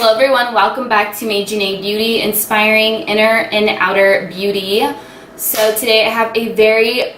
Hello everyone, welcome back to Made Janae Beauty, inspiring inner and outer beauty. So today I have a very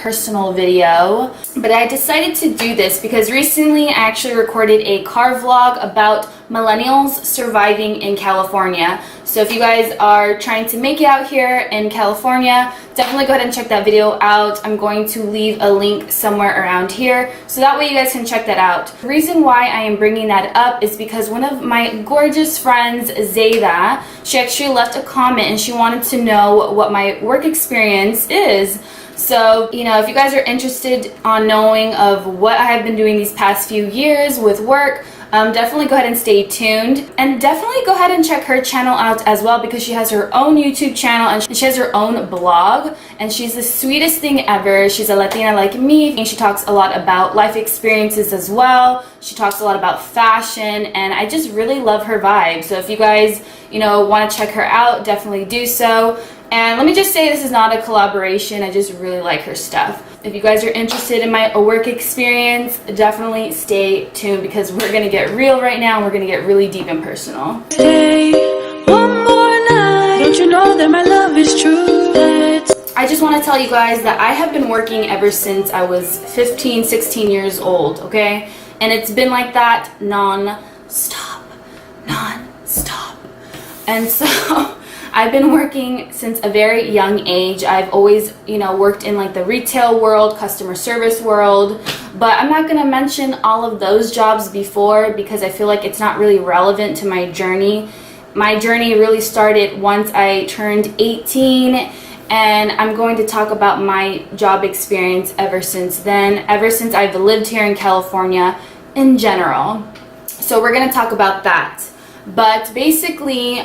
personal video, but I decided to do this because recently I actually recorded a car vlog about millennials surviving in California. So if you guys are trying to make it out here in California, definitely go ahead and check that video out. I'm going to leave a link somewhere around here so that way you guys can check that out. The reason why I am bringing that up is because one of my gorgeous friends, Zayda, she actually left a comment and she wanted to know what my work experience is. So, you know, if you guys are interested on knowing of what I have been doing these past few years with work, definitely go ahead and stay tuned, and definitely go ahead and check her channel out as well, because she has her own YouTube channel and she has her own blog, and she's the sweetest thing ever. She's a Latina like me, and she talks a lot about life experiences as well. She talks a lot about fashion, and I just really love her vibe. So if you guys, you know, want to check her out, definitely do so. And let me just say, this is not a collaboration. I just really like her stuff. If you guys are interested in my work experience, definitely stay tuned, because we're gonna get real right now and we're gonna get really deep and personal. Hey, one more night. Don't you know that my love is true? I just want to tell you guys that I have been working ever since I was 15, 16 years old, okay? And it's been like that non-stop. And so I've been working since a very young age. I've always, you know, worked in like the retail world, customer service world, but I'm not going to mention all of those jobs before because I feel like it's not really relevant to my journey. My journey really started once I turned 18, and I'm going to talk about my job experience ever since then, ever since I've lived here in California in general. So we're going to talk about that. But basically,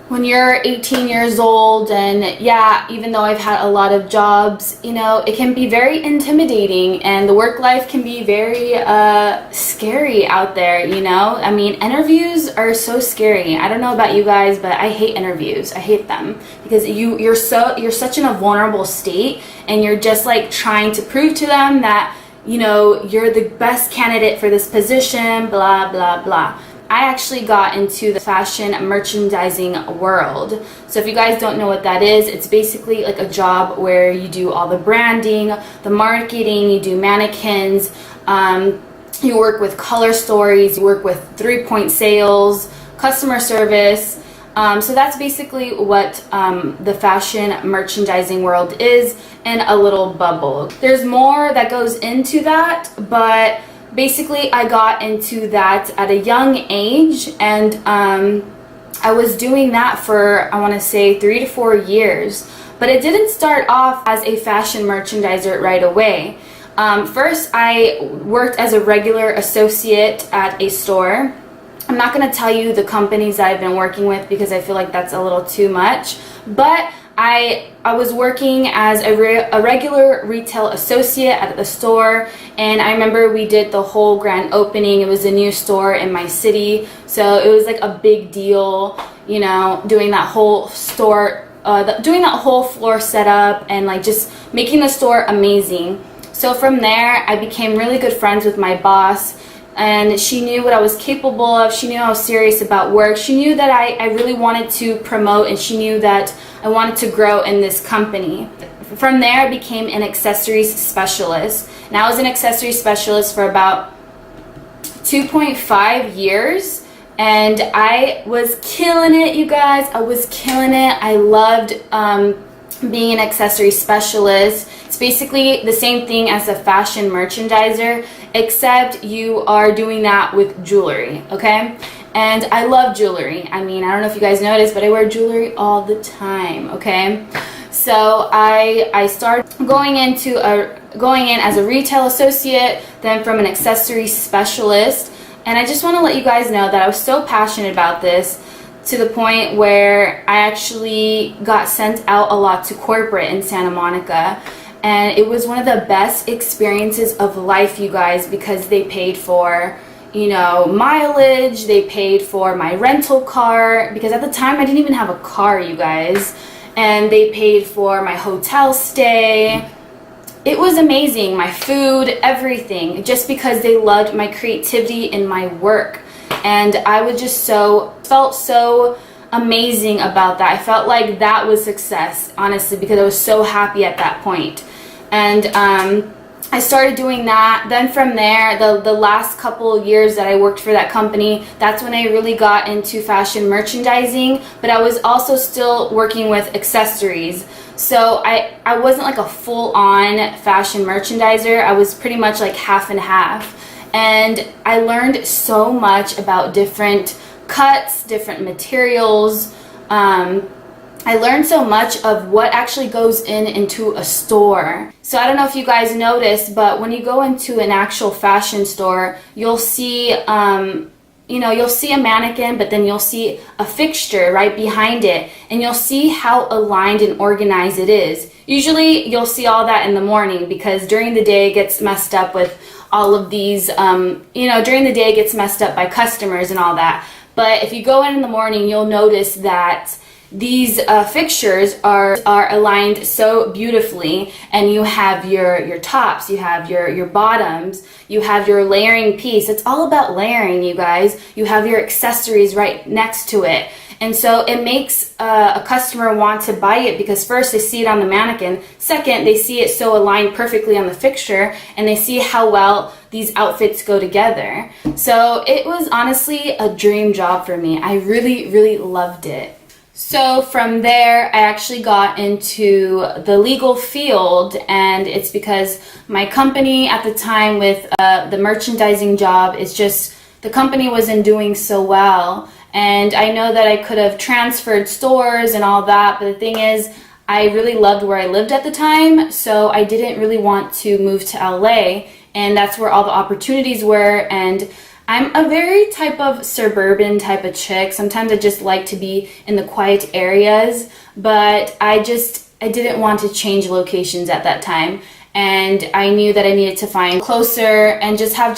when you're 18 years old, and yeah, even though I've had a lot of jobs, you know, it can be very intimidating, and the work life can be very scary out there, you know? I mean, interviews are so scary. I don't know about you guys, but I hate interviews. I hate them because you're such in a vulnerable state, and you're just like trying to prove to them that, you know, you're the best candidate for this position, blah, blah, blah. I actually got into the fashion merchandising world. So if you guys don't know what that is, it's basically like a job where you do all the branding, the marketing, you do mannequins, you work with color stories, you work with 3-point sales, customer service. So that's basically what the fashion merchandising world is in a little bubble. There's more that goes into that, but basically I got into that at a young age, and I was doing that for, I want to say, 3 to 4 years. But it didn't start off as a fashion merchandiser right away. First, I worked as a regular associate at a store. I'm not going to tell you the companies that I've been working with because I feel like that's a little too much, but I was working as a regular retail associate at the store, and I remember we did the whole grand opening. It was a new store in my city, so it was like a big deal, you know, doing that whole store, doing that whole floor setup, and like just making the store amazing. So from there, I became really good friends with my boss, and she knew what I was capable of. She knew I was serious about work. She knew that I really wanted to promote, and she knew that I wanted to grow in this company. From there, I became an accessories specialist. And I was an accessories specialist for about 2.5 years. And I was killing it, you guys. I was killing it. I loved being an accessory specialist. It's basically the same thing as a fashion merchandiser, except you are doing that with jewelry, okay? And I love jewelry. I mean, I don't know if you guys noticed, but I wear jewelry all the time, okay? So I started going in as a retail associate, then from an accessory specialist. And I just want to let you guys know that I was so passionate about this to the point where I actually got sent out a lot to corporate in Santa Monica. And it was one of the best experiences of life, you guys, because they paid for, you know, mileage, they paid for my rental car, because at the time I didn't even have a car, you guys, and they paid for my hotel stay. It was amazing, my food, everything, just because they loved my creativity and my work. and I was just felt so amazing about that. I felt like that was success, honestly, because I was so happy at that point. And I started doing that. Then from there, the last couple years that I worked for that company, that's when I really got into fashion merchandising, but I was also still working with accessories. So I wasn't like a full-on fashion merchandiser. I was pretty much like half and half. And I learned so much about different cuts, different materials. I learned so much of what actually goes into a store. So I don't know if you guys noticed, but when you go into an actual fashion store, you'll see, you'll see a mannequin, but then you'll see a fixture right behind it, and you'll see how aligned and organized it is. Usually you'll see all that in the morning, because during the day it gets messed up with all of these, during the day it gets messed up by customers and all that. But if you go in the morning, you'll notice that these fixtures are aligned so beautifully, and you have your tops, you have your bottoms, you have your layering piece. It's all about layering, you guys. You have your accessories right next to it. And so it makes a customer want to buy it, because first they see it on the mannequin, second they see it so aligned perfectly on the fixture, and they see how well these outfits go together. So it was honestly a dream job for me. I really, really loved it. So from there, I actually got into the legal field, and it's because my company at the time with the merchandising job, it's just the company wasn't doing so well. And I know that I could have transferred stores and all that, but the thing is, I really loved where I lived at the time, so I didn't really want to move to LA, and that's where all the opportunities were. And I'm a very type of suburban type of chick. Sometimes I just like to be in the quiet areas, but I didn't want to change locations at that time. And I knew that I needed to find closer and just have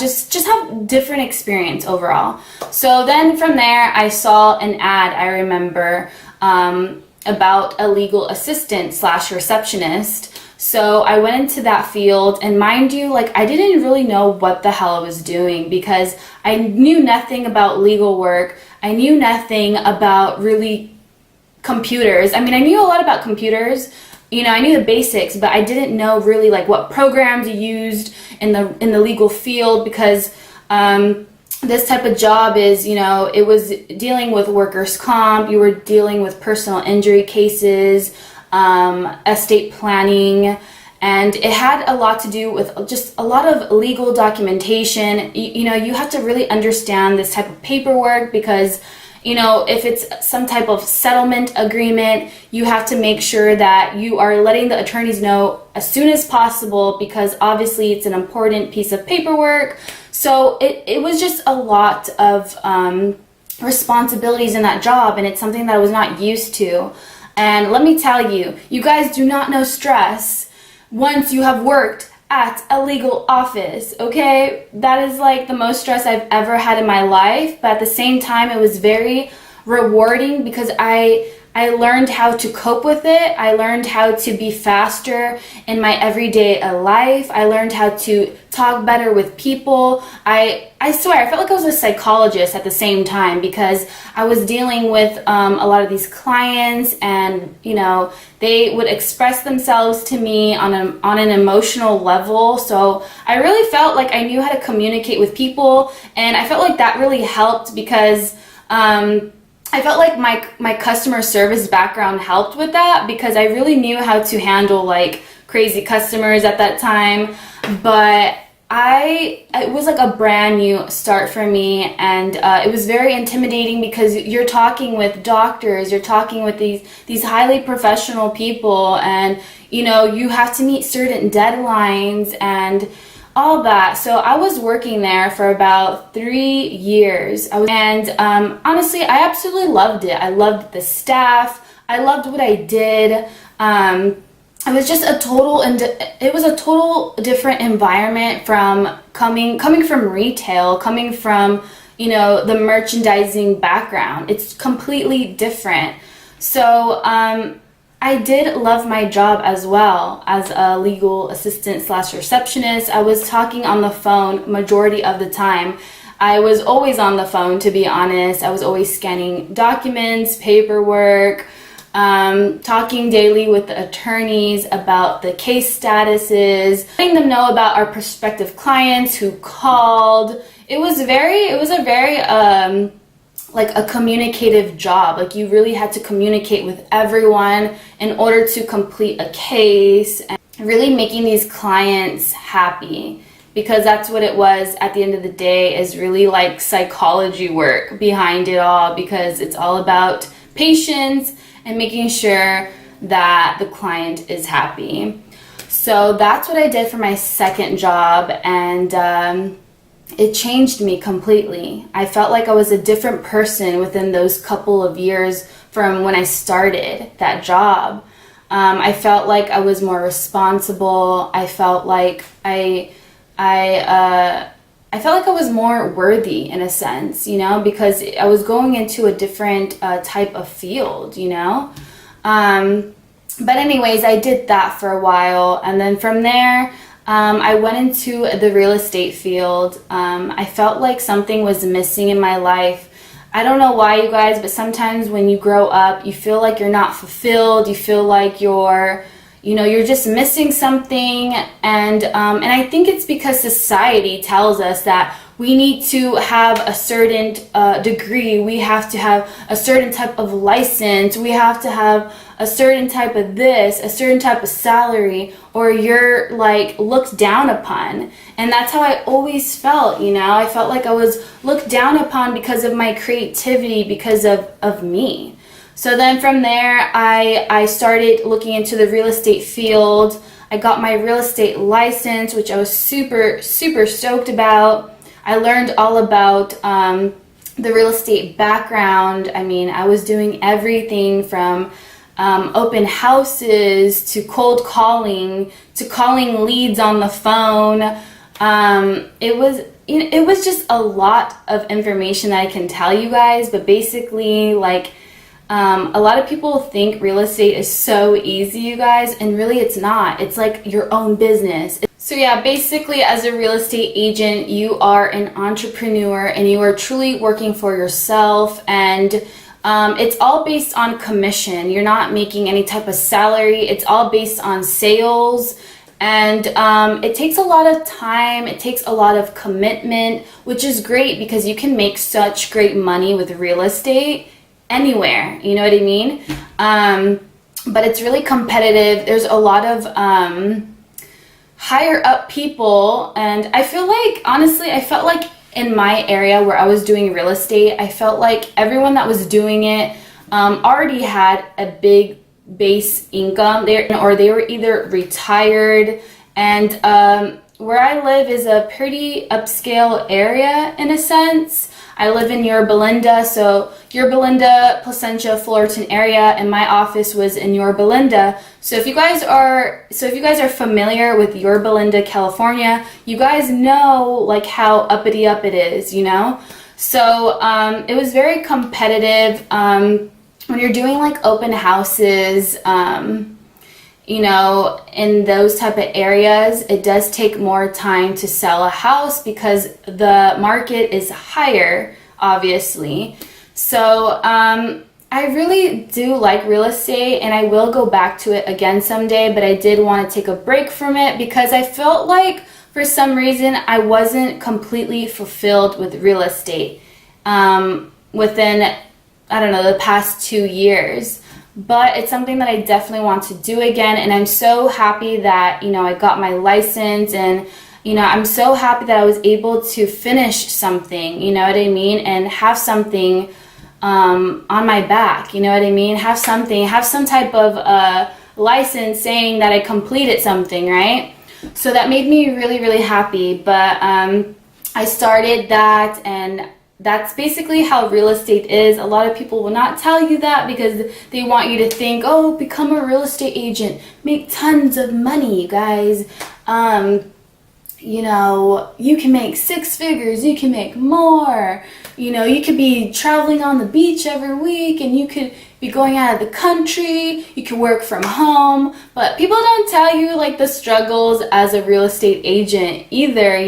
different experience overall. So then from there, I saw an ad, I remember, about a legal assistant / receptionist. So I went into that field, and mind you, like, I didn't really know what the hell I was doing, because I knew nothing about legal work. I knew nothing about really computers. I mean, I knew a lot about computers. I knew the basics, but I didn't know really like what programs you used in the legal field, because this type of job is, it was dealing with workers' comp. You were dealing with personal injury cases, estate planning, and it had a lot to do with just a lot of legal documentation. You have to really understand this type of paperwork, because if it's some type of settlement agreement, you have to make sure that you are letting the attorneys know as soon as possible, because obviously it's an important piece of paperwork. So it was just a lot of responsibilities in that job, and it's something that I was not used to. And let me tell you, you guys do not know stress once you have worked at a legal office, okay? That is like the most stress I've ever had in my life, but at the same time, it was very rewarding, because I learned how to cope with it. I learned how to be faster in my everyday life. I learned how to talk better with people. I swear, I felt like I was a psychologist at the same time, because I was dealing with a lot of these clients, and they would express themselves to me on an emotional level. So I really felt like I knew how to communicate with people, and I felt like that really helped, because I felt like my customer service background helped with that, because I really knew how to handle like crazy customers at that time. But it was like a brand new start for me, and it was very intimidating, because you're talking with doctors, you're talking with these highly professional people, and you have to meet certain deadlines and all that. So I was working there for about 3 years, and honestly, I absolutely loved it. I loved the staff. I loved what I did. It was just a total different environment from coming from retail, coming from the merchandising background. It's completely different. So I did love my job as well as a legal assistant / receptionist. I was talking on the phone majority of the time. I was always on the phone, to be honest. I was always scanning documents, paperwork, talking daily with the attorneys about the case statuses, letting them know about our prospective clients who called. It was a very like a communicative job. Like, you really had to communicate with everyone in order to complete a case, and really making these clients happy, because that's what it was at the end of the day, is really like psychology work behind it all, because it's all about patience and making sure that the client is happy. So that's what I did for my second job, and it changed me completely. I felt like I was a different person within those couple of years from when I started that job. I felt like I was more responsible. I felt like I felt like I was more worthy, in a sense, you know, because I was going into a different type of field, you know. But anyways, I did that for a while, and then from there, I went into the real estate field. I felt like something was missing in my life. I don't know why, you guys, but sometimes when you grow up, you feel like you're not fulfilled. You feel like you're just missing something. And I think it's because society tells us that we need to have a certain degree. We have to have a certain type of license. We have to have a certain type of this, a certain type of salary, or you're like looked down upon. And that's how I always felt, you know. I felt like I was looked down upon because of my creativity, because of me. So then from there, I started looking into the real estate field. I got my real estate license, which I was super, super stoked about. I learned all about the real estate background. I mean, I was doing everything from open houses to cold calling to calling leads on the phone. It was just a lot of information that I can tell you guys, but basically, like, a lot of people think real estate is so easy, you guys, and really it's not. It's like your own business. So yeah, basically as a real estate agent, you are an entrepreneur and you are truly working for yourself, and it's all based on commission. You're not making any type of salary. It's all based on sales, and it takes a lot of time. It takes a lot of commitment, which is great because you can make such great money with real estate anywhere, you know what I mean? But it's really competitive. There's a lot of higher up people, and I feel like, honestly, I felt like in my area where I was doing real estate, I felt like everyone that was doing it already had a big base income there, or they were either retired. And where I live is a pretty upscale area, in a sense. I live in Yorba Linda, so Yorba Linda, Placentia, Fullerton area, and my office was in Yorba Linda. So if you guys are familiar with Yorba Linda, California, you guys know like how uppity up it is, you know. So it was very competitive. When you're doing like open houses, you know, in those type of areas, it does take more time to sell a house because the market is higher, obviously. So I really do like real estate, and I will go back to it again someday, but I did want to take a break from it because I felt like for some reason I wasn't completely fulfilled with real estate within, I don't know, the past 2 years. But it's something that I definitely want to do again, and I'm so happy that, you know, I got my license, and, you know, I'm so happy that I was able to finish something, you know what I mean, and have something on my back, you know what I mean, have some type of license saying that I completed something, right? So that made me really, really happy. But I started that, and that's basically how real estate is. A lot of people will not tell you that because they want you to think, oh, become a real estate agent, make tons of money, you guys. You know, you can make 6 figures, you can make more. you could be traveling on the beach every week, and you could be going out of the country, you could work from home, but people don't tell you like the struggles as a real estate agent either,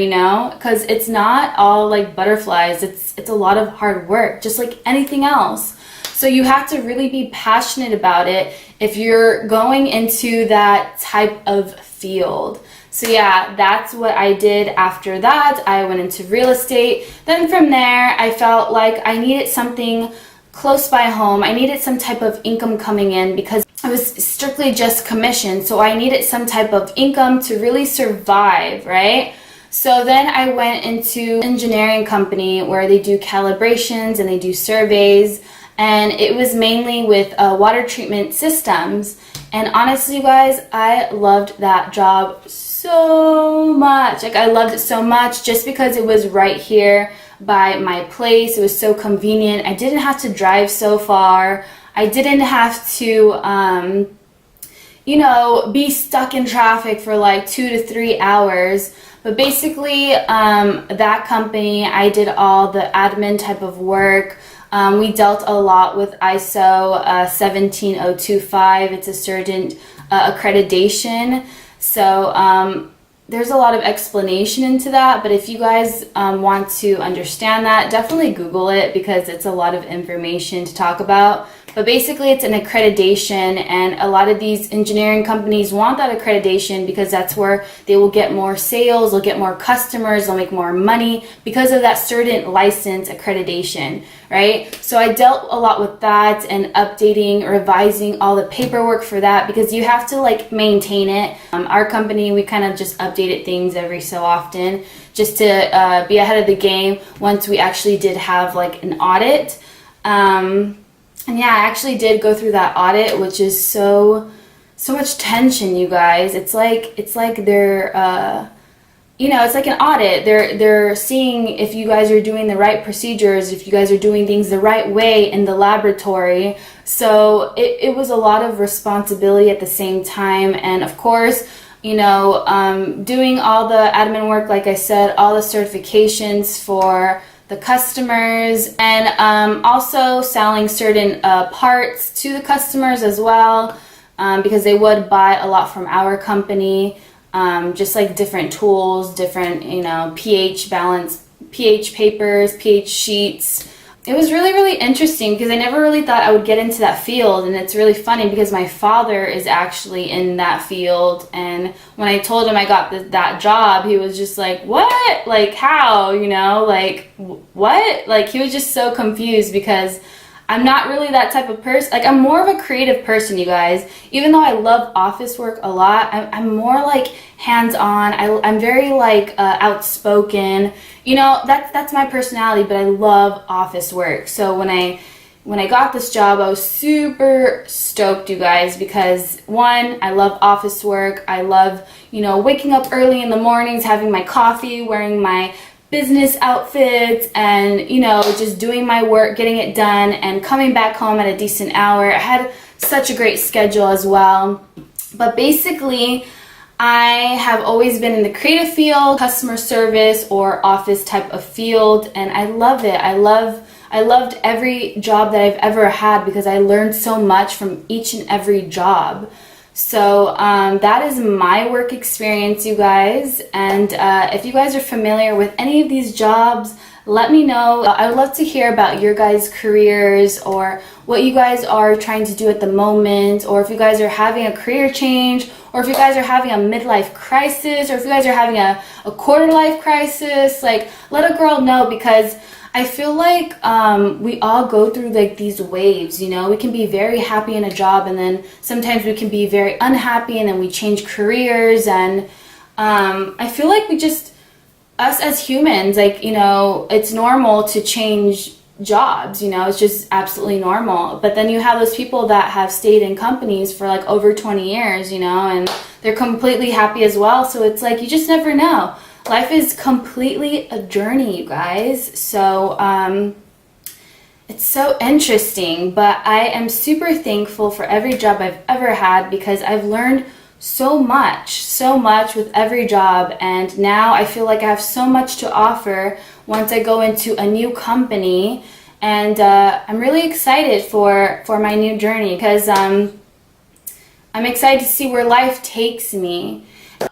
because it's not all like butterflies. It's a lot of hard work, just like anything else. So you have to really be passionate about it if you're going into that type of field. So yeah, that's what I did after that. I went into real estate. Then from there, I felt like I needed something close by home. I needed some type of income coming in because I was strictly just commission. So I needed some type of income to really survive, right? So then I went into engineering company where they do calibrations and they do surveys. And it was mainly with water treatment systems. And honestly, you guys, I loved that job so much. Like, I loved it so much just because it was right here by my place. It was so convenient. I didn't have to drive so far. I didn't have to, be stuck in traffic for like 2 to 3 hours. But basically, that company, I did all the admin type of work. We dealt a lot with ISO 17025. It's a certain accreditation. So there's a lot of explanation into that. But if you guys want to understand that, definitely Google it because it's a lot of information to talk about. But basically, it's an accreditation, and a lot of these engineering companies want that accreditation because that's where they will get more sales, they'll get more customers, they'll make more money because of that certain license accreditation, right? So I dealt a lot with that and updating, revising all the paperwork for that because you have to like maintain it. Our company, we kind of just updated things every so often just to be ahead of the game once we actually did have like an audit. And yeah, I actually did go through that audit, which is so much tension, you guys. It's like they're, it's like an audit. They're seeing if you guys are doing the right procedures, if you guys are doing things the right way in the laboratory. So it was a lot of responsibility at the same time. And of course, doing all the admin work, like I said, all the certifications for the customers, and also selling certain parts to the customers as well, because they would buy a lot from our company, just like different tools, different pH balance, pH papers, pH sheets. It was really, really interesting because I never really thought I would get into that field. And it's really funny because my father is actually in that field. And when I told him I got that job, he was just like, what? Like, how? Like, what? Like, he was just so confused because I'm not really that type of person. Like, I'm more of a creative person, you guys. Even though I love office work a lot, I'm more like hands-on. I'm very like outspoken. That's my personality, but I love office work. So when I got this job, I was super stoked, you guys, because one, I love office work. I love, waking up early in the mornings, having my coffee, wearing my business outfits, and just doing my work, getting it done, and coming back home at a decent hour. I had such a great schedule as well. But basically, I have always been in the creative field, customer service or office type of field, and I love it. I loved every job that I've ever had because I learned so much from each and every job. So that is my work experience, you guys. And if you guys are familiar with any of these jobs, let me know. I would love to hear about your guys' careers or what you guys are trying to do at the moment, or if you guys are having a career change, or if you guys are having a midlife crisis, or if you guys are having a quarter life crisis. Like, let a girl know, because I feel like we all go through like these waves, we can be very happy in a job, and then sometimes we can be very unhappy, and then we change careers. And I feel like us as humans, like, it's normal to change jobs, it's just absolutely normal. But then you have those people that have stayed in companies for like over 20 years, and they're completely happy as well. So it's like, you just never know. Life is completely a journey, you guys. So it's so interesting, but I am super thankful for every job I've ever had because I've learned so much with every job, and now I feel like I have so much to offer once I go into a new company. And I'm really excited for my new journey because I'm excited to see where life takes me.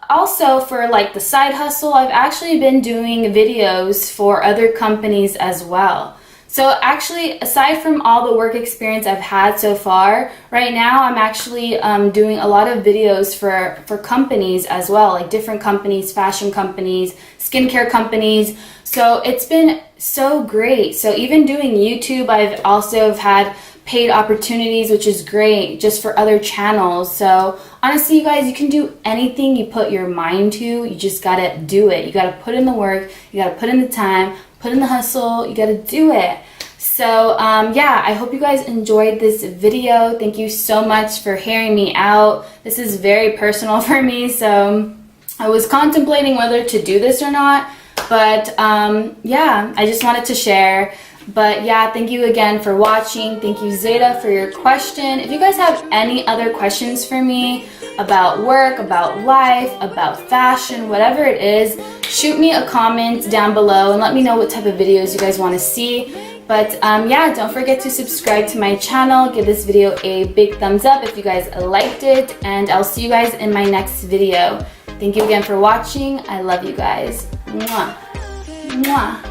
Also, for like the side hustle, I've actually been doing videos for other companies as well. So actually, aside from all the work experience I've had so far, right now I'm actually doing a lot of videos for companies as well, like different companies, fashion companies, skincare companies. So it's been so great. So even doing YouTube, I've also had paid opportunities, which is great, just for other channels. So honestly, you guys, you can do anything you put your mind to. You just gotta do it. You gotta put in the work, you gotta put in the time, put in the hustle, you gotta do it. So yeah, I hope you guys enjoyed this video. Thank you so much for hearing me out. This is very personal for me, so I was contemplating whether to do this or not, but yeah, I just wanted to share. But yeah, thank you again for watching. Thank you, Zayda, for your question. If you guys have any other questions for me about work, about life, about fashion, whatever it is, shoot me a comment down below and let me know what type of videos you guys want to see. But yeah, don't forget to subscribe to my channel. Give this video a big thumbs up if you guys liked it. And I'll see you guys in my next video. Thank you again for watching. I love you guys. Mwah. Mwah.